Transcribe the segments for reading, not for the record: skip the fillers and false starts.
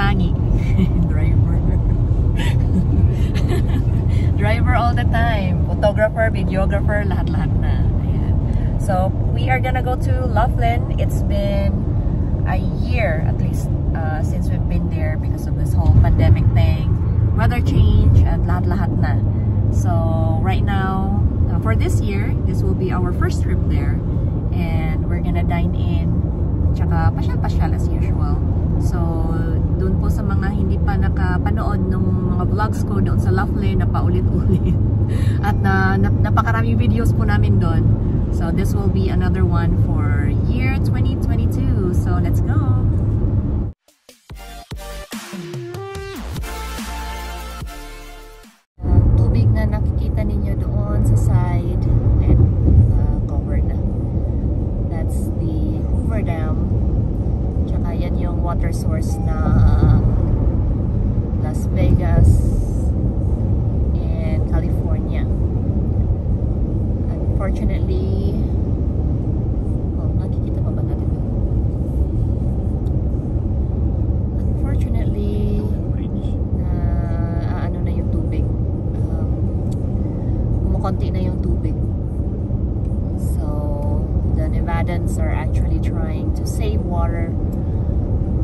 tangi. Driver. Driver all the time. Photographer, videographer, lahat-lahat na. Ayan. So, we are gonna go to Laughlin. It's been a year at least since we've been there because of this whole pandemic thing. Weather change at lahat-lahat na. So, right now, for this year, this will be our first trip there. And we're gonna dine in. Tsaka pasyal-pasyal as usual. So, doon po sa mga hindi pa nakapanood ng mga vlogs ko doon sa Laughlin na paulit-ulit. At napakaraming videos po namin doon. So, this will be another one for year 2022. So, let's go! Tubig na nakikita ninyo doon sa side. And cover na. That's the Hoover Dam. Tsaka yan yung water source na Las Vegas and California. Unfortunately, nakikita pa ba natin? Unfortunately, ano na yung tubig. Kumukonti na yung tubig. So, the Nevadans are actually trying to save water.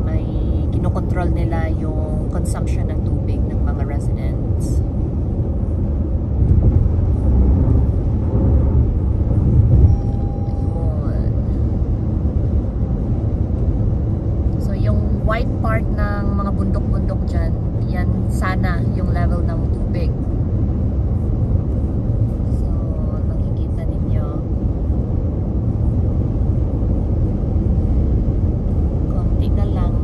May kinokontrol nila yung consumption ng tubig ng mga residents. So yung white part ng mga bundok-bundok dyan, yan sana yung level ng tubig. So nakikita ninyo konti na lang.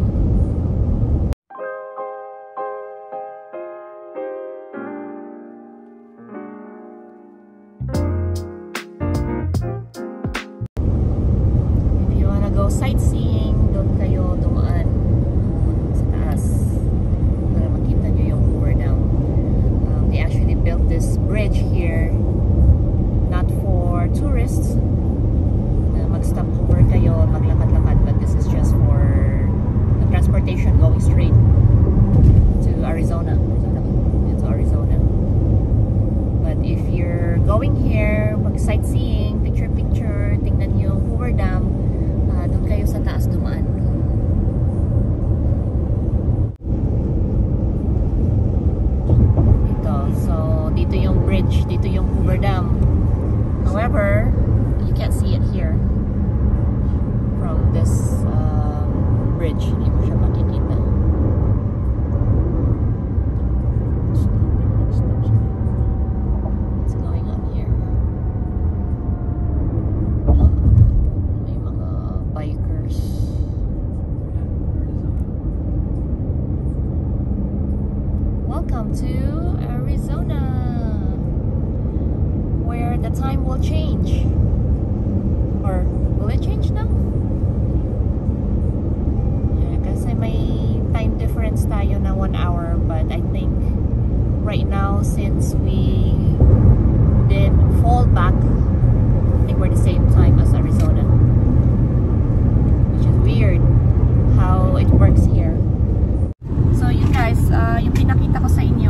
Sightseeing, doon kayo dumaan sa taas para makita nyo yung Hoover Dam. They actually built this bridge here not for tourists na mag-stop over kayo, maglakad-lakad, but this is just for the transportation going straight to Arizona. Into Arizona. But if you're going here, mag-sightseeing, picture-picture, tingnan nyo yung Hoover Dam, doon kayo sa taas dumaan. Dito. So, dito yung bridge. Dito yung Hoover Dam. However, you can't see it here from this bridge. Hindi mo siya makikita. What's going on here? Bikers. Welcome to Arizona, where the time will change. Or will it change now? Yeah, kasi may time difference tayo na 1 hour, but I think right now, since we did fall back, I think we're the same time as Arizona. Weird how it works here. So yun guys, yung pinakita ko sa inyo,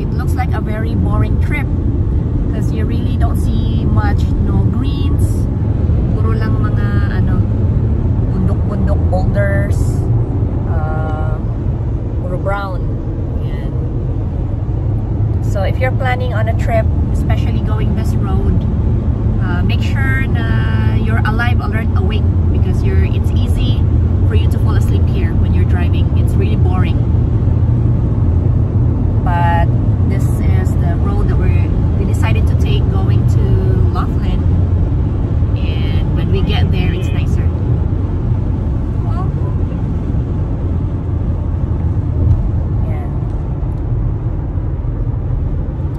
it looks like a very boring trip because you really don't see much, no greens, puro lang mga bundok-bundok boulders, puro brown. Yan. So if you're planning on a trip, especially going this road, make sure na you're alive, alert, awake, because it's easy for you to fall asleep here when you're driving. It's really boring. But this is the road that we decided to take going to Laughlin. And when we get there, it's nicer. Well, yeah.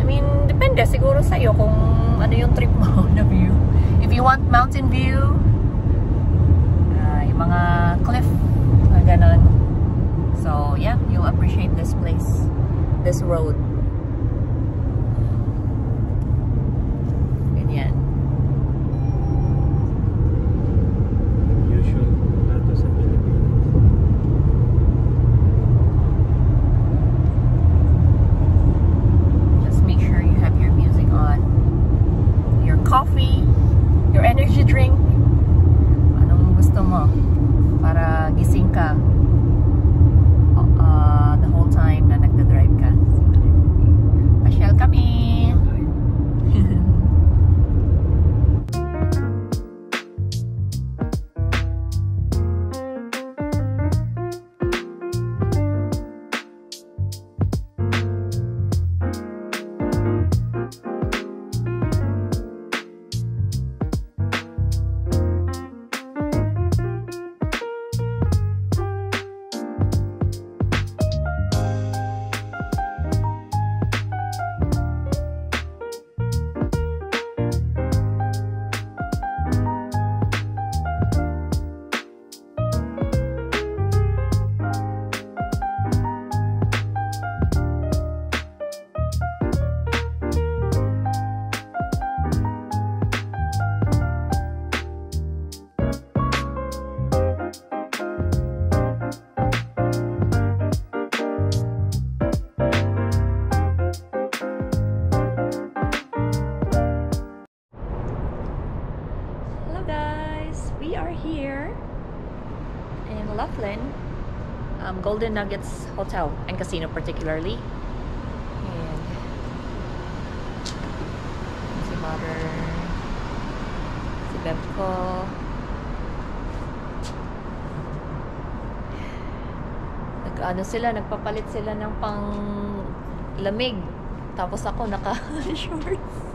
I mean, depende siguro sa'yo kung ano yung trip mo na view. If you want mountain view, yung mga cliff, ganon. So yeah, you'll appreciate this place, this road. Ganyan. Usual nato sa Pilipinas. guys, we are here in Laughlin, Golden Nuggets Hotel and Casino particularly. And si Mother, si Beb ko. Ano sila, nagpapalit sila ng pang lamig. Tapos ako naka-shorts.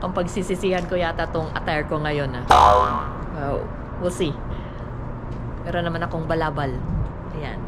Ang pagsisisihan ko yata tong attire ko ngayon we'll see. Pero naman akong balabal. Ayan.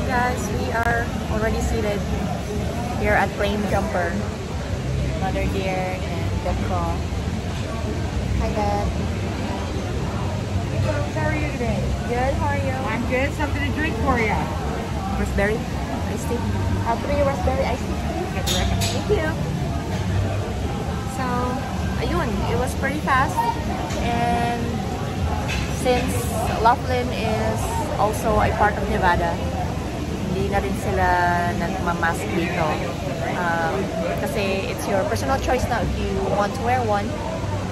Guys, we are already seated here at Flame Jumper. Mother dear and Decco. Hi Dad. How are you today? Good, how are you? I'm good. Something to drink for you. Raspberry iced tea. 3 raspberry iced tea. Thank you. So, ayun, it was pretty fast. And since Laughlin is also a part of Nevada, hindi na rin sila nagmamask dito. Kasi it's your personal choice now if you want to wear one.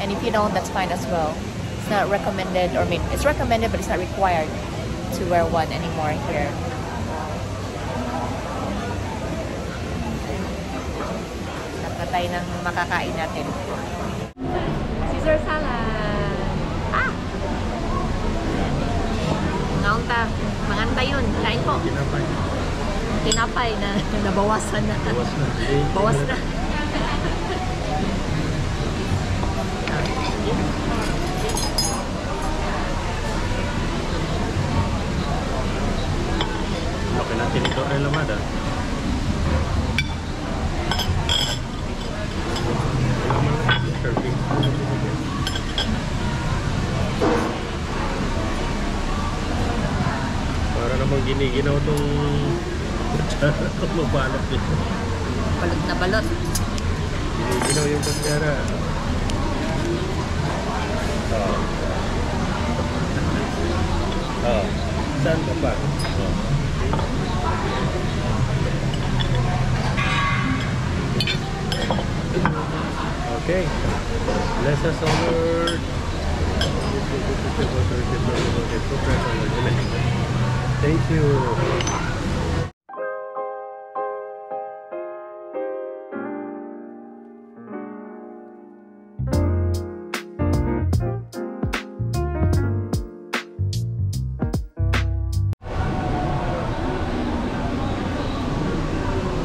And if you don't, that's fine as well. It's not recommended, or I mean, it's recommended but it's not required to wear one anymore here. Tapos tayo ng makakain natin. Caesar salad! Ah! Ngaunta, manganta yun. Kain po. Tinapay na nabawasan na. Bawas na. Laki natin ito ay lamada. Serving. Para namang giniginaw itong mabalot dito. Balot na balot. Giniginaw yung kutsara. Saan ka pa? Okay. Bless us, O Lord. Thank you.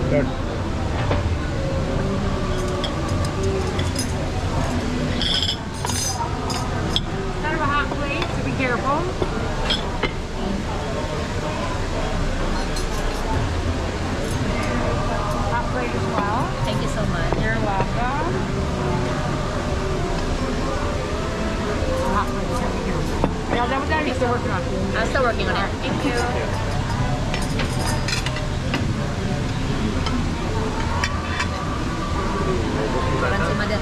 Start. Kind of a hot plate, so be careful. Hot plate as well. Thank you so much. You're welcome. Hot plate, so be careful. Yeah, that was already still working on it. I'm still working on it. Thank you. Parang si Mother.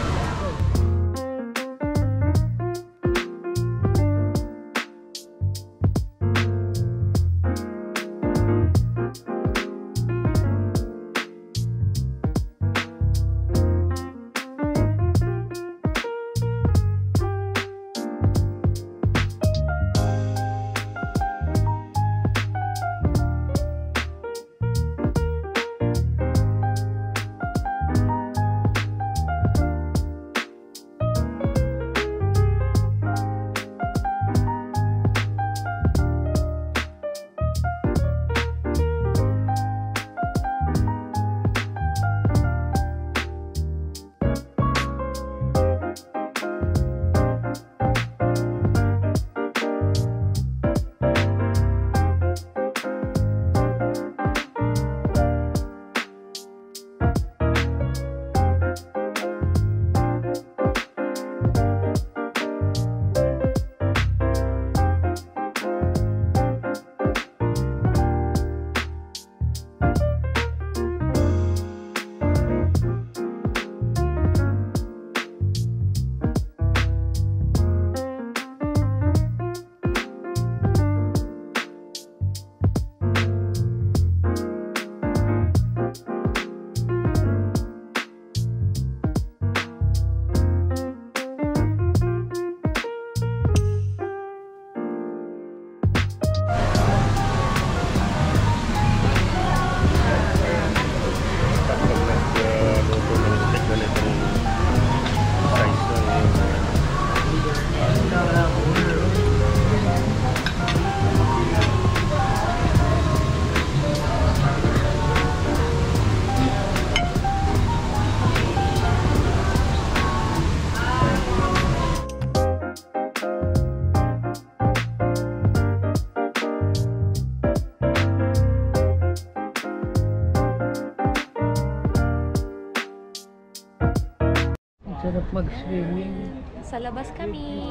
Sarap mag-swimming. Sa labas kami.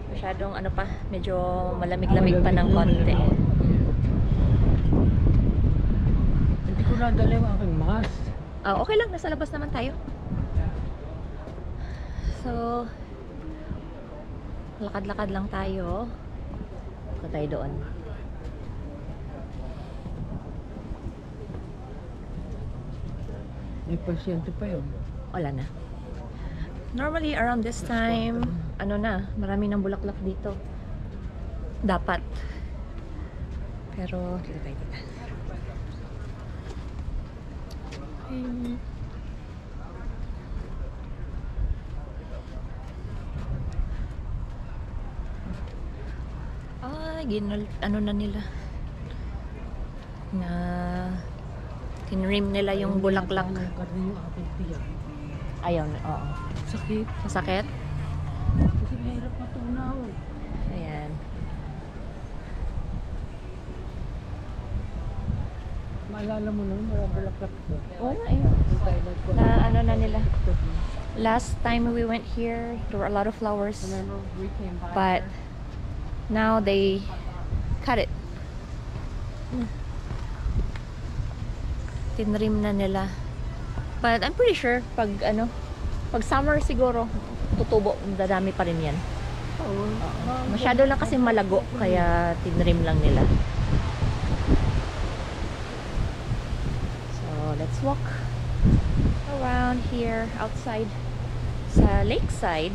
Masyadong ano pa, medyo malamig-lamig pa ng konti. Hindi ko nadala yung aking mask. Okay lang, nasa labas naman tayo. So, lakad-lakad lang tayo. Punta tayo doon. May pasyente pa yun. Wala na. Normally, around this time, ano na, marami ng bulaklak dito. Dapat. Pero, dito tayo dito. Ano na nila? Na tinrim nila yung bulaklak. Yung aking tiyak. Ayaw na, oo. Sakit. Masakit? Kasi mahirap matunaw. Ayan. Maalala mo naman, mga bulaklak ko. Oo nga eh. Na ano na nila. Last time we went here, there were a lot of flowers. Remember we came by But now they cut it. Tinrim na nila. But I'm pretty sure pag summer siguro tutubo, dadami pa rin yan. Masyado lang kasi malago kaya tinrim lang nila. So let's walk around here outside sa lakeside.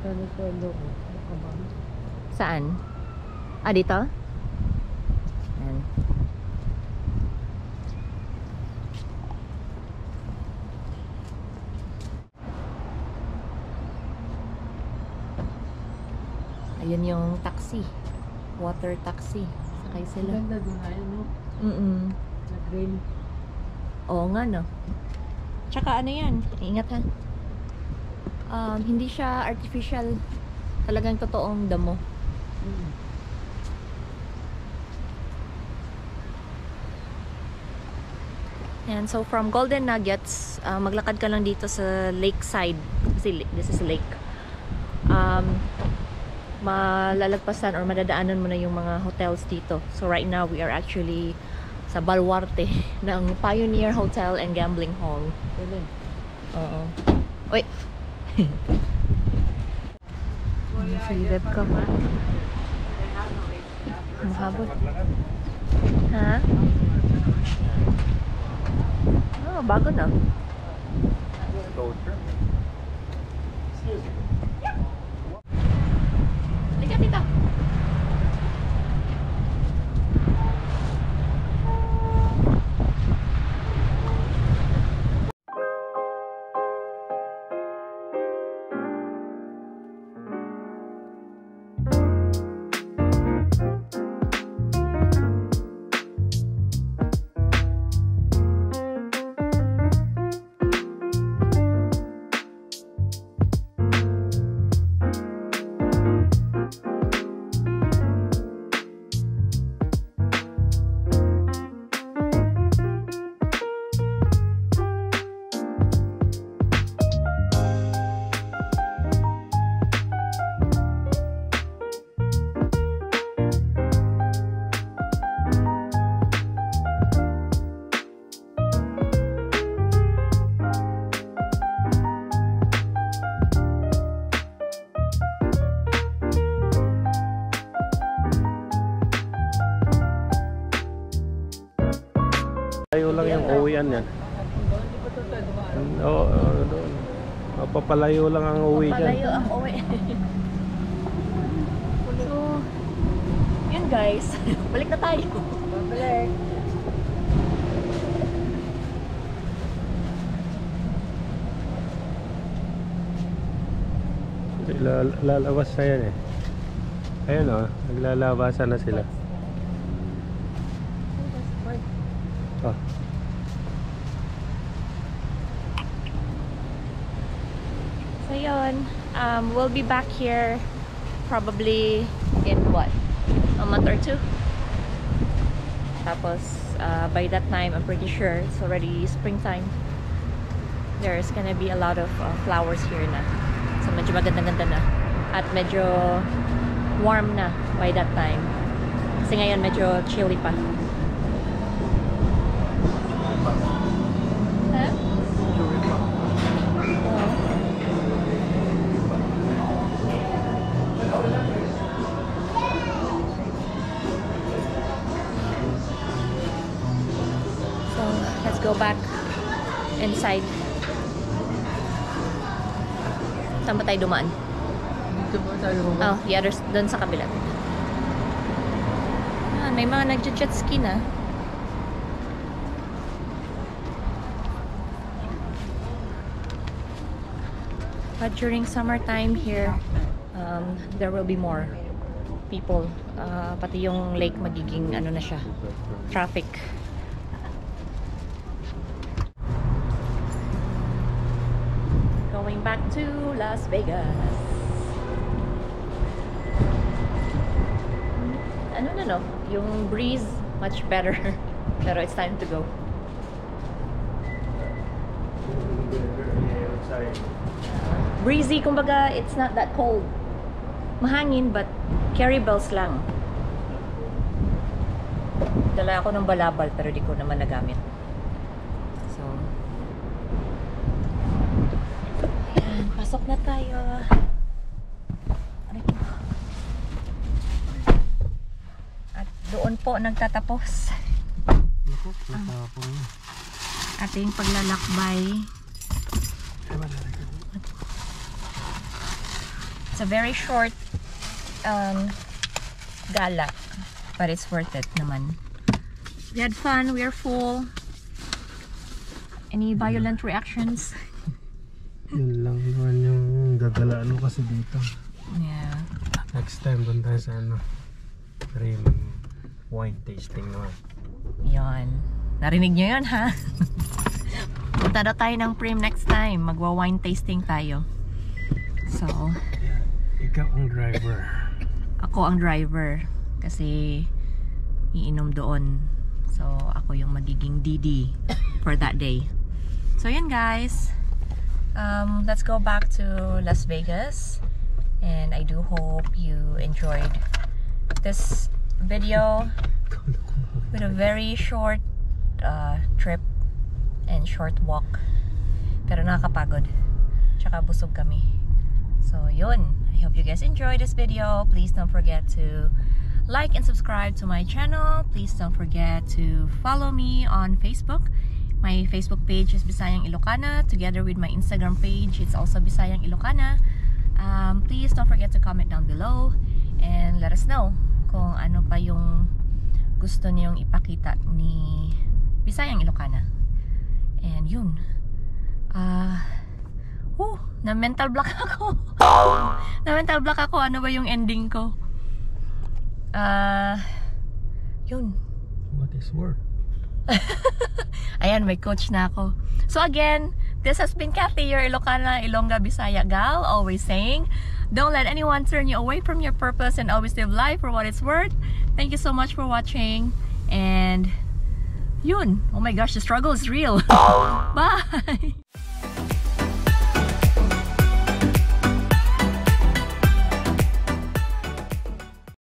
sana sa loob. Saan? Dito? Ayan. Ayun yung taxi. Water taxi. Sakay sila. Ganda doon ay ano? Nag-rain. Oo nga no. Tsaka ano yan? Ingat ha. Hindi siya artificial. Talagang totoong damo. And so from Golden Nuggets, maglakad ka lang dito sa lakeside. Kasi this is a lake. Malalagpasan or madadaanan mo na yung mga hotels dito. So right now we are actually sa baluarte ng Pioneer Hotel and Gambling Hall. Oo. Wait. Masilip ka ba? Mahabot. Ha? Oh, bago na. Lihat dito. Layo lang yung uwian yan. Oo, doon. Mapapalayo lang ang uwi dyan. Papalayo ang uwi. So, yun guys. Balik na tayo. Balik. Lalabas na yan eh. Ayun o, naglalabasan na sila. Oh. So yun, we'll be back here probably in what? A month or two? Tapos, by that time, I'm pretty sure it's already springtime. There's gonna be a lot of flowers here na. So medyo maganda-ganda na. At medyo warm na by that time. Kasi ngayon medyo chilly pa. Huh? So, let's go back inside. Saan ba tayo dumaan? Dito ba tayo? Oh, the others, doon sa kabila. Ah, may mga nagja-jet ski na. But during summertime here, there will be more people. Pati yung lake magiging ano na siya, traffic. Going back to Las Vegas. Ano na no? Yung breeze much better. Pero it's time to go. Breezy, kumbaga it's not that cold. Mahangin but carry bells lang. Dala ako ng balabal pero di ko naman nagamit. So, ayan, pasok na tayo. At doon po nagtatapos ating paglalakbay. It's a very short gala, but it's worth it naman. We had fun, we are full. Any violent reactions? Yun lang naman yung gagalaan mo kasi dito. Yeah. Next time doon tayo sa ano, Prim wine tasting naman. Yon. Narinig nyo yun ha? Punta daw tayo ng Prim next time. Magwa-wine tasting tayo. So, ikaw ang driver. ako ang driver. Kasi iinom doon. So, ako yung magiging DD for that day. So, yun guys. Let's go back to Las Vegas. And I do hope you enjoyed this video with a very short trip and short walk. Pero nakakapagod. Tsaka busog kami. So, yun. I hope you guys enjoyed this video. Please don't forget to like and subscribe to my channel. Please don't forget to follow me on Facebook. My Facebook page is Bisayang Ilocana. Together with my Instagram page, it's also Bisayang Ilocana. Please don't forget to comment down below and let us know kung ano pa yung gusto niyong ipakita ni Bisayang Ilocana. And yun. Na-mental block ako. Na-mental block ako. Ano ba yung ending ko? Yun. What is work? Ayan, may coach na ako. So again, this has been Kathy, your Ilocana, Ilongga, Bisaya gal, always saying, don't let anyone turn you away from your purpose and always live life for what it's worth. Thank you so much for watching. And yun. Oh my gosh, the struggle is real. Bye!